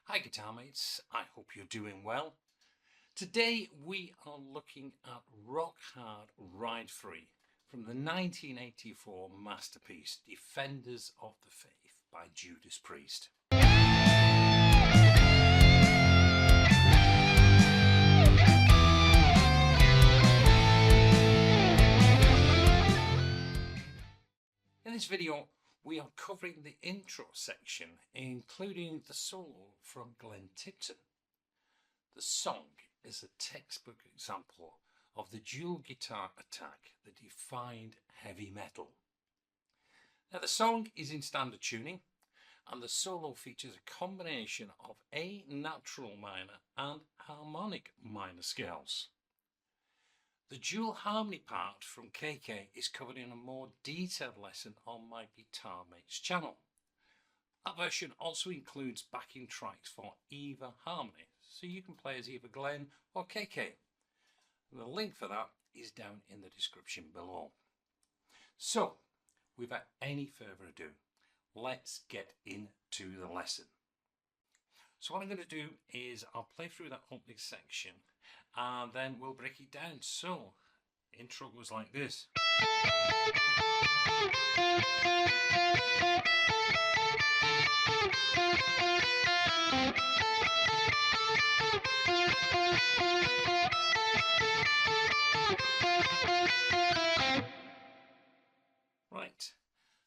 Hi guitar mates, I hope you're doing well. Today we are looking at Rock Hard Ride Free from the 1984 masterpiece Defenders of the Faith by Judas Priest. In this video we are covering the intro section, including the solo from Glenn Tipton. The song is a textbook example of the dual guitar attack that defined heavy metal. Now the song is in standard tuning and the solo features a combination of A natural minor and harmonic minor scales. The dual harmony part from KK is covered in a more detailed lesson on my Guitar Mates channel. That version also includes backing tracks for either harmony, so you can play as either Glenn or KK. The link for that is down in the description below. So, without any further ado, let's get into the lesson. So what I'm going to do is I'll play through that opening section and then we'll break it down. So, intro goes like this. Right,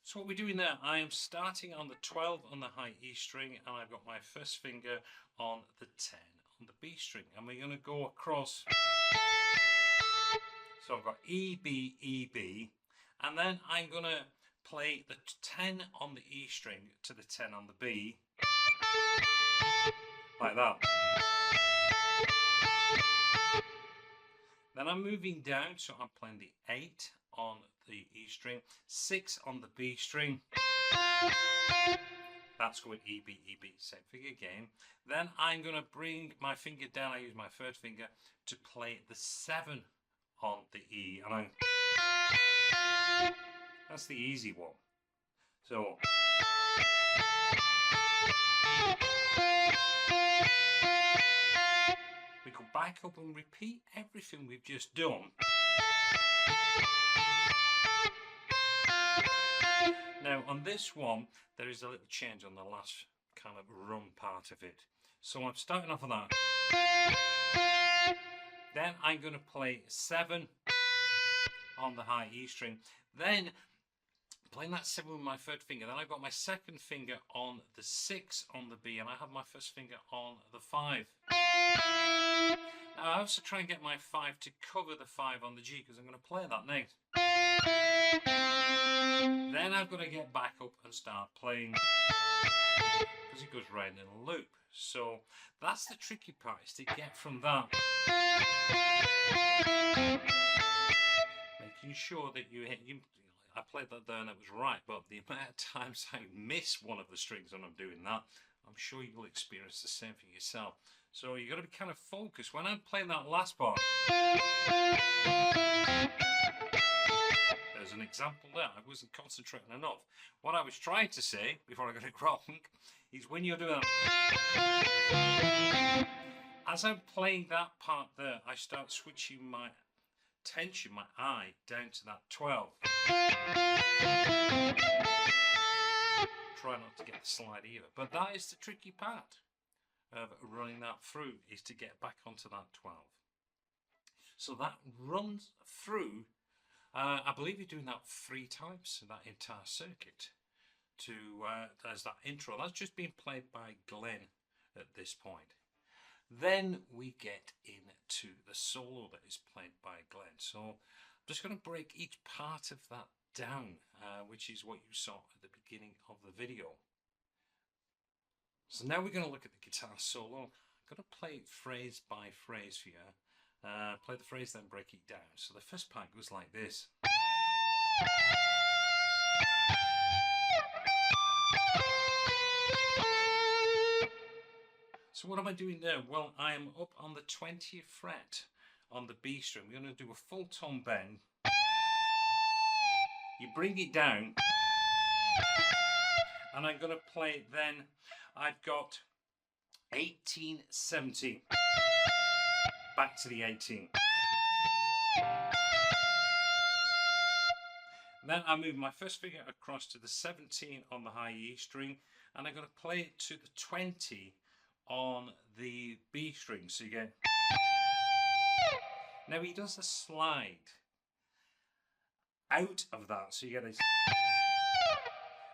so what we're doing there, I am starting on the 12 on the high E string and I've got my first finger on the 10 on the B string, and we're going to go across. So I've got E, B, E, B, and then I'm going to play the 10 on the E string to the 10 on the B, like that. Then I'm moving down, so I'm playing the 8 on the E string, 6 on the B string. That's going E, B, E, B, same thing again. Then I'm going to bring my finger down, I use my third finger to play the 7 on the E. And that's the easy one. So we go back up and repeat everything we've just done. Now on this one there is a little change on the last kind of run part of it. So I'm starting off on that. Then I'm going to play 7 on the high E string. Then playing that 7 with my third finger. Then I've got my second finger on the 6 on the B and I have my first finger on the 5. Now I also try and get my 5 to cover the 5 on the G because I'm going to play that next. Then I've got to get back up and start playing because it goes round in a loop. So that's the tricky part, is to get from that, making sure that you hit. I played that there and it was right, but the amount of times I miss one of the strings when I'm doing that, I'm sure you will experience the same for yourself. So you've got to be kind of focused. When I'm playing that last part, there's an example there. I wasn't concentrating enough. What I was trying to say, before I got it wrong, is when you're doing that, as I'm playing that part there, I start switching my tension, my eye, down to that 12. Try not to get the slide either. But that is the tricky part of running that through, is to get back onto that 12. So that runs through. I believe you're doing that 3 times, that entire circuit. As that intro, that's just being played by Glenn at this point. Then we get into the solo that is played by Glenn. So I'm just going to break each part of that down, which is what you saw at the beginning of the video. So now we're going to look at the guitar solo. I'm going to play it phrase by phrase for you. Play the phrase, then break it down. So the first part goes like this. So what am I doing there? Well, I am up on the 20th fret on the B string. We're going to do a full tone bend. You bring it down, and I'm going to play then. I've got 18, 17. Back to the 18. Then I move my first finger across to the 17 on the high E string, and I'm going to play it to the 20 on the B string. So you get. Now he does a slide out of that, so you get this,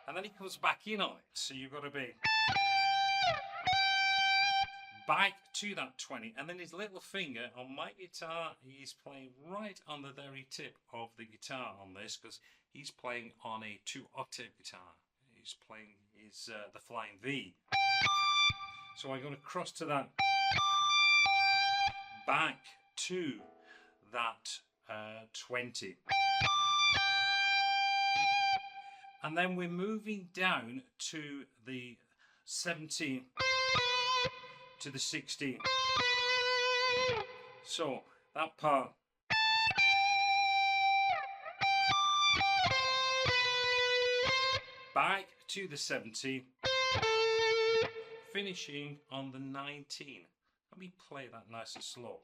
and then he comes back in on it. So you've got to be back to that 20, and then his little finger on my guitar, he's playing right on the very tip of the guitar on this, because he's playing on a 2-octave guitar. He's playing his the flying V. So I'm going to cross to that, back to that 20, and then we're moving down to the 17 to the 16. So that part, back to the 17, finishing on the 19. Let me play that nice and slow.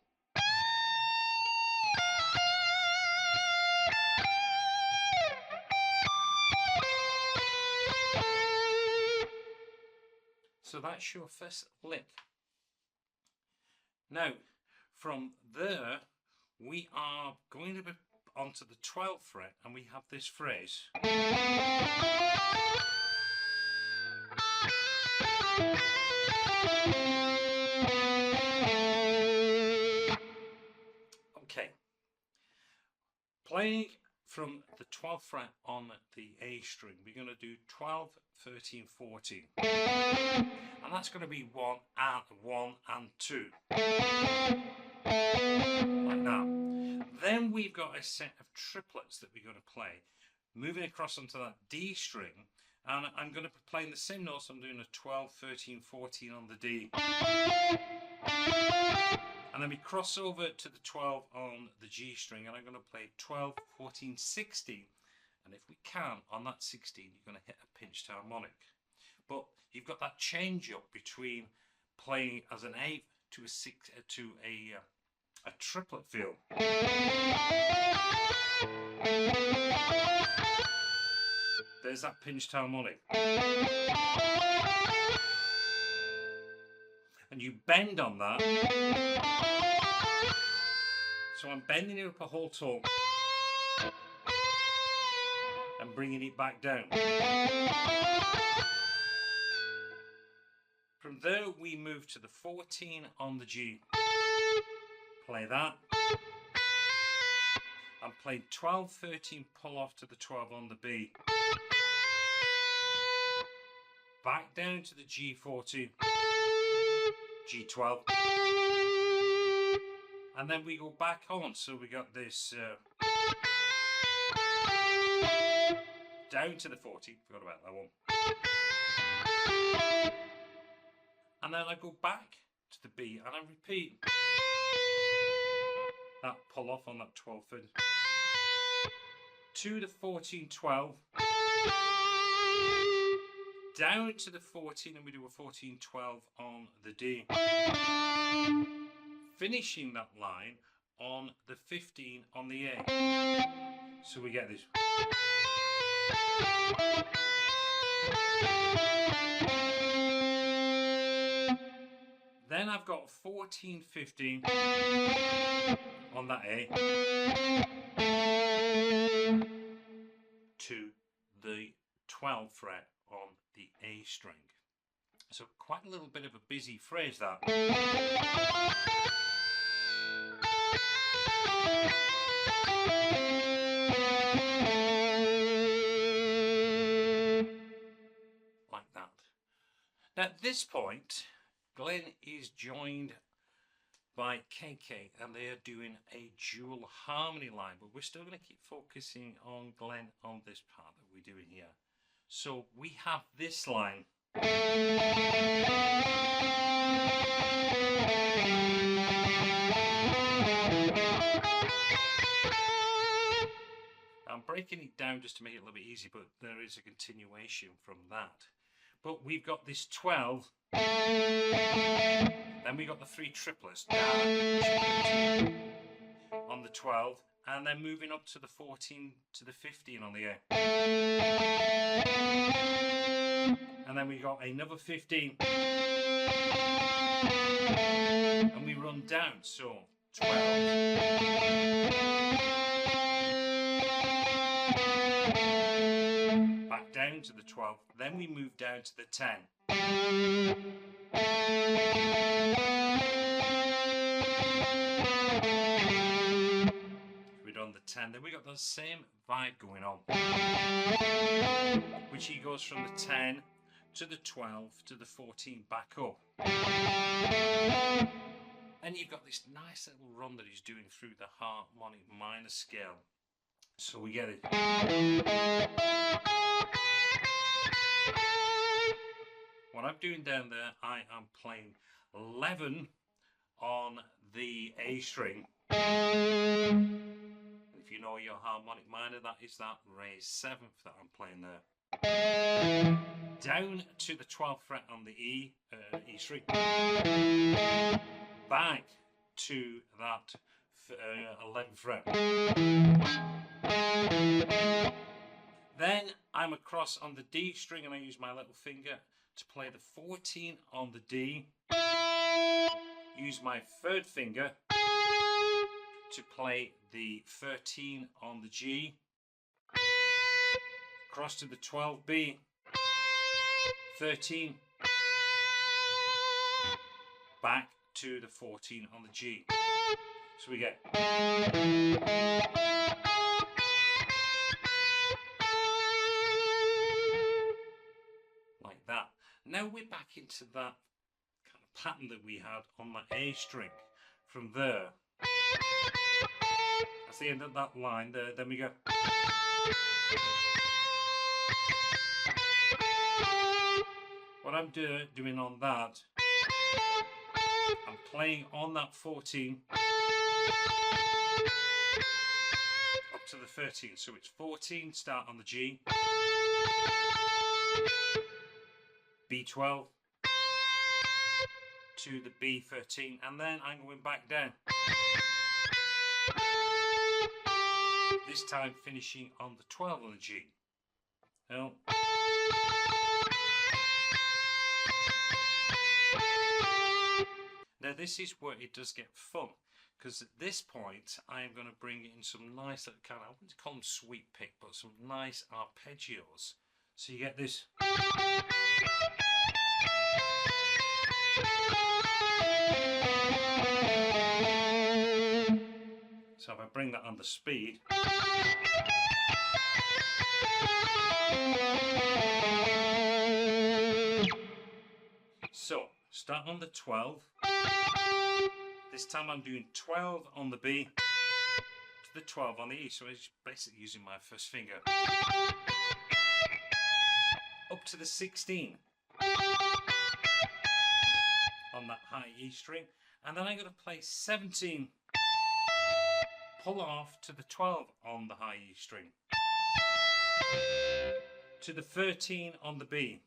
So that's your first lick. Now, from there, we are going to be onto the 12th fret, and we have this phrase. Okay. Playing from the 12th fret on the A string, we're going to do 12, 13, 14. And that's going to be 1 and 2. Like that. Then we've got a set of triplets that we're going to play. Moving across onto that D string, and I'm going to be playing the same notes. I'm doing a 12, 13, 14 on the D. And then we cross over to the 12 on the G string, and I'm going to play 12, 14, 16. And if we can, on that 16, you're going to hit a pinched harmonic. But you've got that change up between playing as an 8 to a 6 to a triplet feel. There's that pinched harmonic. And you bend on that. So I'm bending it up a whole tone and bringing it back down. From there we move to the 14 on the G. Play that. And play 12, 13, pull off to the 12 on the B. Back down to the G14, G12. And then we go back on, so we got this down to the 14, forgot about that one. And then I go back to the B and I repeat that pull off on that 12 fret to the 14, 12, down to the 14, and we do a 14, 12 on the D. Finishing that line on the 15 on the A. So we get this. Then I've got 14, 15 on that A to the 12th fret on the A string. So quite a little bit of a busy phrase that. Like that. Now at this point, Glenn is joined by KK and they are doing a dual harmony line, but we're still going to keep focusing on Glenn on this part that we're doing here. So we have this line. I'm breaking it down just to make it a little bit easy, but there is a continuation from that. But we've got this 12 Then we got the 3 triplets down on the 12, and then moving up to the 14 to the 15 on the A. And then we got another 15. And we run down, so 12. Back down to the 12. Then we move down to the 10. We've done the 10. Then we got the same vibe going on, which he goes from the 10 to the 12 to the 14 back up. And you've got this nice little run that he's doing through the harmonic minor scale. So we get it. What I'm doing down there, I am playing 11 on the A string. If you know your harmonic minor, that is that raised 7th that I'm playing there. Down to the 12th fret on the E string. Back to that 11th fret. Then I'm across on the D string and I use my little finger to play the 14 on the D. Use my 3rd finger to play the 13 on the G. Cross to the 12B, 13, back to the 14 on the G. So we get like that. Now we're back into that kind of pattern that we had on my A string. From there, that's the end of that line there. Then we go. What I'm doing on that, I'm playing on that 14 up to the 13. So it's 14 start on the G, B12 to the B13, and then I'm going back down. This time finishing on the 12 on the G. Now, this is where it does get fun, because at this point I am going to bring in some nice little kind of, I wouldn't call them sweep pick, but some nice arpeggios. So you get this. So if I bring that under speed. So start on the 12. This time I'm doing 12 on the B to the 12 on the E. So I'm basically using my 1st finger. Up to the 16 on that high E string. And then I'm going to play 17. Pull off to the 12 on the high E string. To the 13 on the B.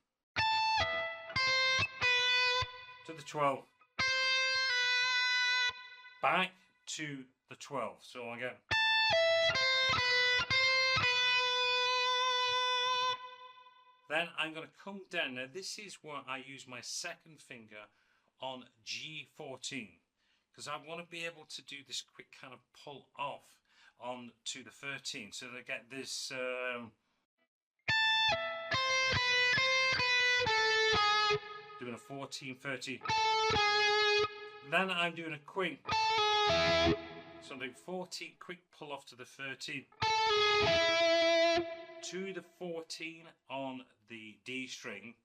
To the 12. Back to the 12. So I go. Then I'm going to come down. Now this is where I use my 2nd finger on G14. Because I want to be able to do this quick kind of pull off on to the 13. So they get this... doing a 14, 13. Then I'm doing a quick. So I'm doing 14, quick pull off to the 13. To the 14 on the D string.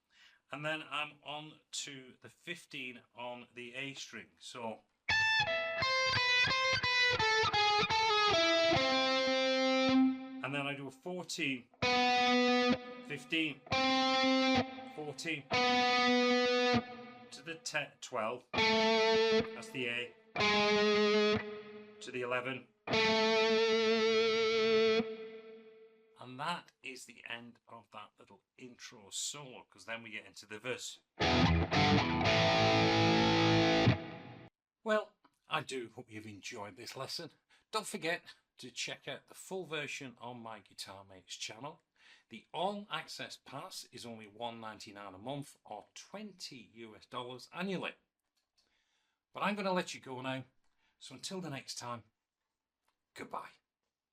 And then I'm on to the 15 on the A string. So... and then I do a 14, 15, 14, to the 12, that's the A, to the 11, and that is the end of that little intro solo, because then we get into the verse. I do hope you've enjoyed this lesson. Don't forget to check out the full version on my Guitar Mates channel. The All Access Pass is only $1.99 a month or $20 US annually. But I'm going to let you go now. So until the next time, goodbye.